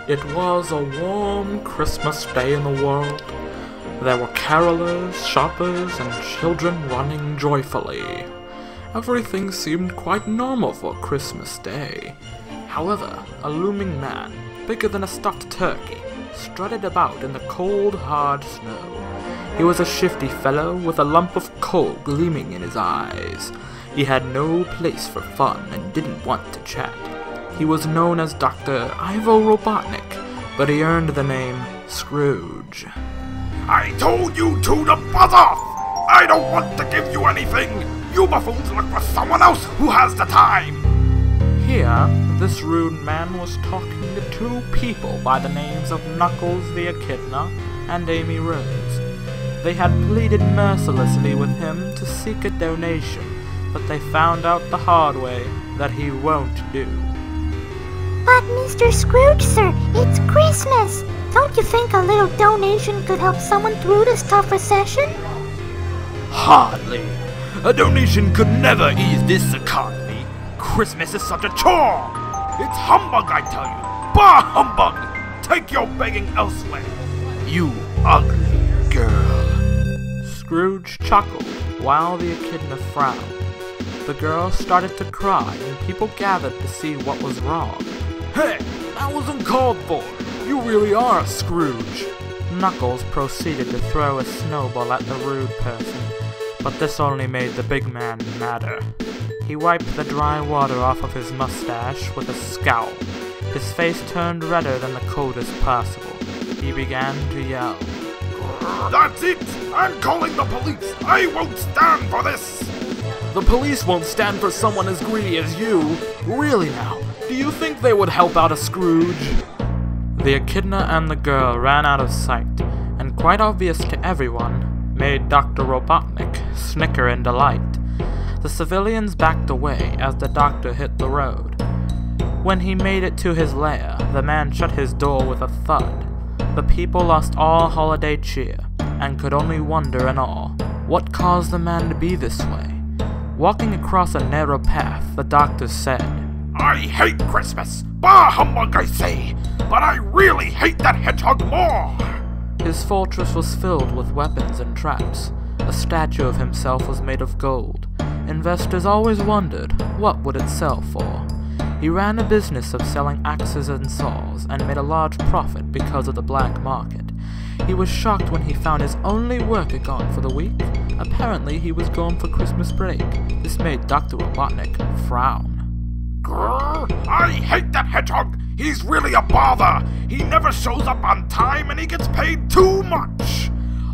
It was a warm Christmas day in the world. There were carolers, shoppers, and children running joyfully. Everything seemed quite normal for Christmas Day. However, a looming man, bigger than a stuffed turkey, strutted about in the cold, hard snow. He was a shifty fellow with a lump of coal gleaming in his eyes. He had no place for fun and didn't want to chat. He was known as Dr. Ivo Robotnik, but he earned the name Scrooge. I told you two to buzz off! I don't want to give you anything! You buffoons look for someone else who has the time! Here, this rude man was talking to two people by the names of Knuckles the Echidna and Amy Rose. They had pleaded mercilessly with him to seek a donation, but they found out the hard way that he won't do. But Mr. Scrooge, sir, it's Christmas! Don't you think a little donation could help someone through this tough recession? Hardly. A donation could never ease this economy. Christmas is such a chore! It's humbug, I tell you! Bah humbug! Take your begging elsewhere, you ugly girl! Scrooge chuckled while the Echidna frowned. The girl started to cry and people gathered to see what was wrong. Hey, that wasn't called for! You really are a Scrooge! Knuckles proceeded to throw a snowball at the rude person, but this only made the big man madder. He wiped the dry water off of his mustache with a scowl. His face turned redder than the coldest possible. He began to yell. That's it! I'm calling the police! I won't stand for this! The police won't stand for someone as greedy as you! Really now, do you think they would help out a Scrooge? The Echidna and the girl ran out of sight, and quite obvious to everyone, made Dr. Robotnik snicker in delight. The civilians backed away as the doctor hit the road. When he made it to his lair, the man shut his door with a thud. The people lost all holiday cheer, and could only wonder in awe what caused the man to be this way. Walking across a narrow path, the doctor said, I hate Christmas! Bah humbug, I say! But I really hate that hedgehog more! His fortress was filled with weapons and traps. A statue of himself was made of gold. Investors always wondered, what would it sell for? He ran a business of selling axes and saws, and made a large profit because of the black market. He was shocked when he found his only worker gone for the week. Apparently he was gone for Christmas break. This made Dr. Robotnik frown. Grrr! I hate that hedgehog! He's really a bother! He never shows up on time and he gets paid too much!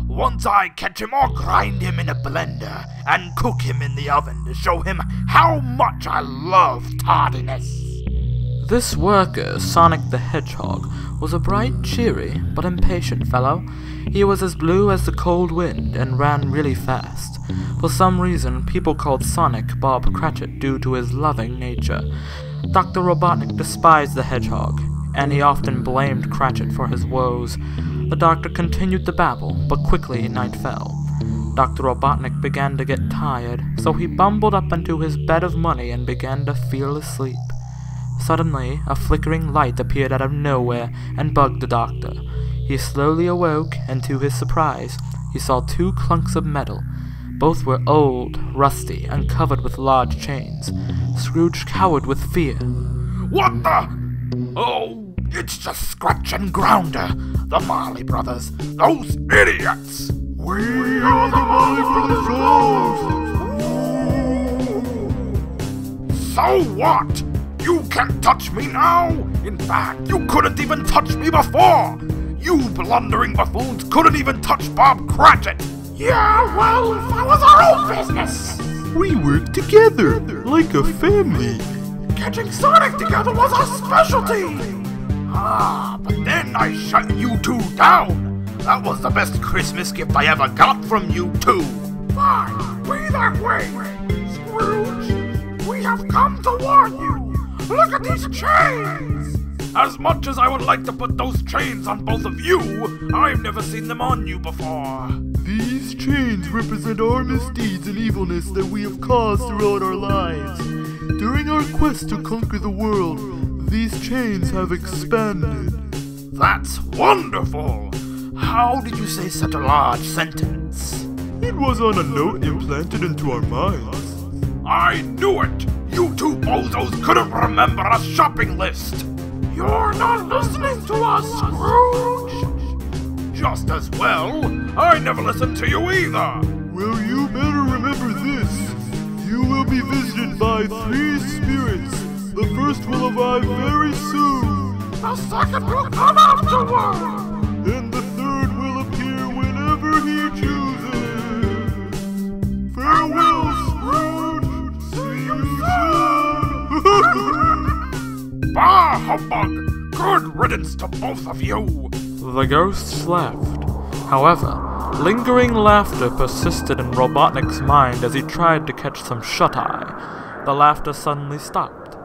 Once I catch him, I'll grind him in a blender and cook him in the oven to show him how much I love tardiness. This worker, Sonic the Hedgehog, was a bright, cheery, but impatient fellow. He was as blue as the cold wind and ran really fast. For some reason, people called Sonic Bob Cratchit due to his loving nature. Dr. Robotnik despised the hedgehog, and he often blamed Cratchit for his woes. The doctor continued to babble, but quickly night fell. Dr. Robotnik began to get tired, so he bumbled up into his bed of money and began to feel asleep. Suddenly, a flickering light appeared out of nowhere and bugged the doctor. He slowly awoke, and to his surprise, he saw two clunks of metal. Both were old, rusty, and covered with large chains. Scrooge cowered with fear. What the? Oh, it's just Scratch and Grounder, the Marley brothers, those idiots! We are the Marley brothers! So what? You can't touch me now! In fact, you couldn't even touch me before! You blundering buffoons couldn't even touch Bob Cratchit! Yeah, well, that was our own business! We work together, like a family. Catching Sonic together was our specialty! Ah, but then I shut you two down! That was the best Christmas gift I ever got from you two! Fine, be that way! Scrooge, we have come to warn you! Look at these chains! As much as I would like to put those chains on both of you, I've never seen them on you before. These chains represent our misdeeds and evilness that we have caused throughout our lives. During our quest to conquer the world, these chains have expanded. That's wonderful! How did you say such a large sentence? It was on a note implanted into our minds. I knew it! You two bozos couldn't remember a shopping list! You're not listening to us, Scrooge! Just as well, I never listened to you either! Well, you better remember this. You will be visited by 3 spirits. The first will arrive very soon. The second will come afterward! And the third will appear whenever he chooses. Farewell, Scrooge! See you soon! Bah, humbug! Good riddance to both of you! The ghosts left. However, lingering laughter persisted in Robotnik's mind as he tried to catch some shut-eye. The laughter suddenly stopped.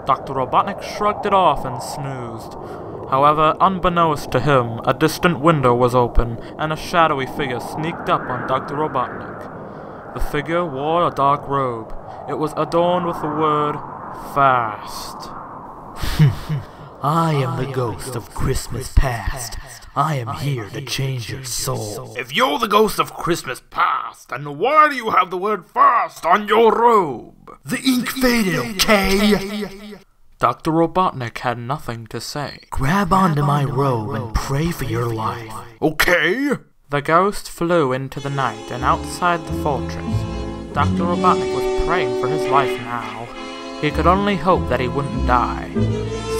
Dr. Robotnik shrugged it off and snoozed. However, unbeknownst to him, a distant window was open, and a shadowy figure sneaked up on Dr. Robotnik. The figure wore a dark robe. It was adorned with the word, Fast. I am the ghost of Christmas past. I am here to change your soul. If you're the ghost of Christmas past, then why do you have the word fast on your robe? The ink faded, okay? Dr. Robotnik had nothing to say. Grab onto my robe and pray for your life. Okay? The ghost flew into the night and outside the fortress. Dr. Robotnik was praying for his life now. He could only hope that he wouldn't die.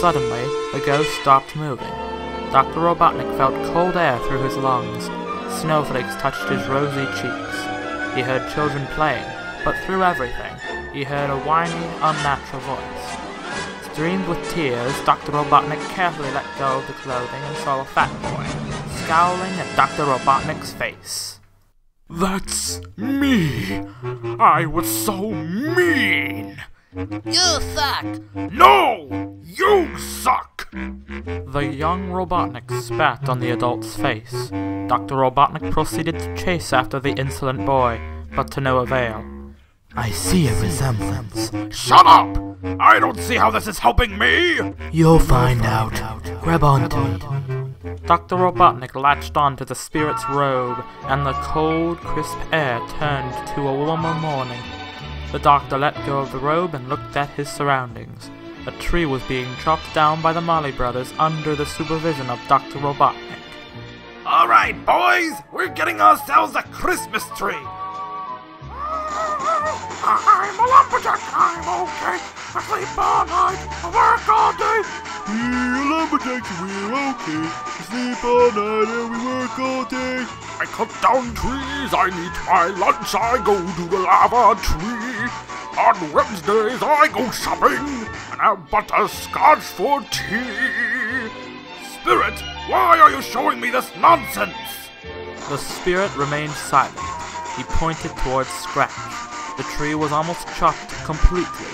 Suddenly, the ghost stopped moving. Dr. Robotnik felt cold air through his lungs. Snowflakes touched his rosy cheeks. He heard children playing, but through everything, he heard a whiny, unnatural voice. Streamed with tears, Dr. Robotnik carefully let go of the clothing and saw a fat boy, scowling at Dr. Robotnik's face. That's me! I was so mean! You suck! No! You suck! The young Robotnik spat on the adult's face. Dr. Robotnik proceeded to chase after the insolent boy, but to no avail. I see a resemblance. Shut up! I don't see how this is helping me! You'll find out. Grab onto it. Dr. Robotnik latched onto the spirit's robe, and the cold, crisp air turned to a warmer morning. The doctor let go of the robe and looked at his surroundings. A tree was being chopped down by the Marley brothers under the supervision of Dr. Robotnik. Alright, boys! We're getting ourselves a Christmas tree! I'm a lumberjack, I'm okay. I sleep all night, I work all day. We're lumberjacks and we're okay. We sleep all night and we work all day. I cut down trees, I eat my lunch, I go to the lava tree. On Wednesdays I go shopping and have butterscotch for tea. Spirit, why are you showing me this nonsense? The spirit remained silent. He pointed towards Scratch. The tree was almost chopped completely.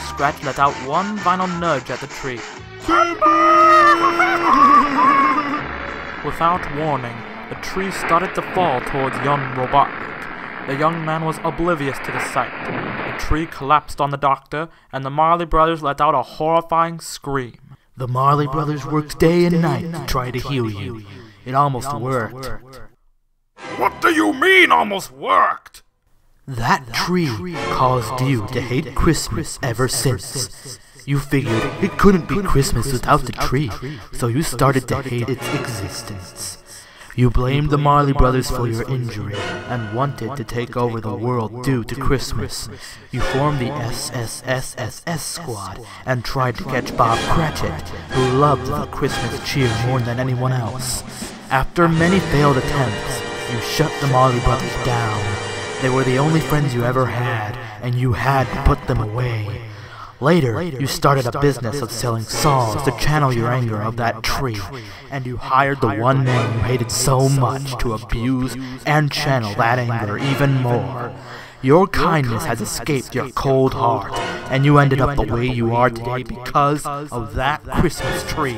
Scratch let out one final nudge at the tree. Without warning, the tree started to fall towards young Robotnik. The young man was oblivious to the sight. The tree collapsed on the doctor, and the Marley brothers let out a horrifying scream. The Marley brothers worked day and night to try to heal you. It almost worked. What do you mean almost worked? That tree caused you to hate Christmas ever since. You figured it couldn't be Christmas without the tree, so you started to hate its existence. You blamed the Marley brothers for your injury and wanted to take over the world due to Christmas. You formed the SSSSS squad and tried to catch Bob Cratchit, who loved the Christmas cheer more than anyone else. After many failed attempts, you shut the Marley brothers down. They were the only friends you ever had, and you had to put them away. Later, you started a business of selling songs to channel your anger of that tree, and you hired the one man you hated so much to abuse and channel that anger even more. Your kindness has escaped your cold heart, and you ended up the way you are today because of that Christmas tree.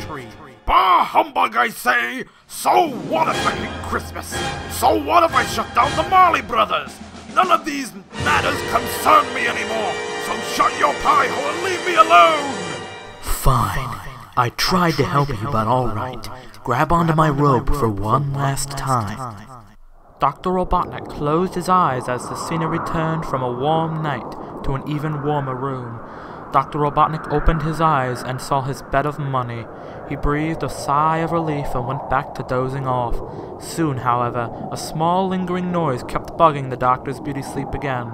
Bah humbug, I say! So what if I hate Christmas? So what if I shut down the Marley brothers? None of these matters concern me anymore, so shut your pie hole and leave me alone! Fine. I tried to help you, but alright. Grab onto my rope for one last time. Dr. Robotnik closed his eyes as the scenery turned from a warm night to an even warmer room. Dr. Robotnik opened his eyes and saw his bed of money. He breathed a sigh of relief and went back to dozing off. Soon, however, a small lingering noise kept bugging the doctor's beauty sleep again.